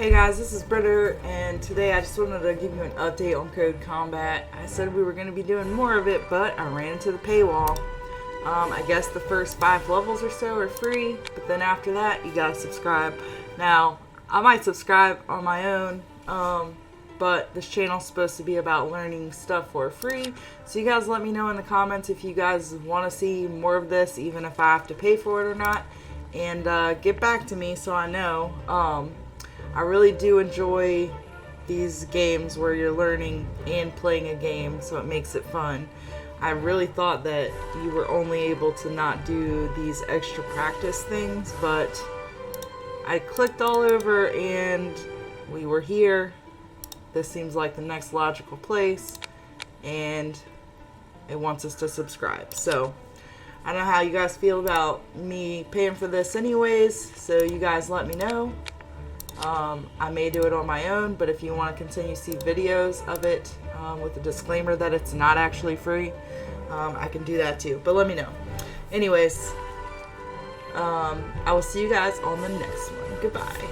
Hey guys, this is Britta, and today I just wanted to give you an update on Codecombat. I said we were going to be doing more of it, but I ran into the paywall. I guess the first 5 levels or so are free, but then after that, you gotta subscribe. Now, I might subscribe on my own, but this channel's supposed to be about learning stuff for free. So you guys let me know in the comments if you guys want to see more of this, even if I have to pay for it or not. And get back to me so I know. I really do enjoy these games where you're learning and playing a game, so it makes it fun. I really thought that you were only able to not do these extra practice things, but I clicked all over and we were here. This seems like the next logical place, and it wants us to subscribe. So I don't know how you guys feel about me paying for this anyways, so you guys let me know. I may do it on my own, but if you want to continue to see videos of it with the disclaimer that it's not actually free, I can do that too, but let me know. Anyways, I will see you guys on the next one. Goodbye.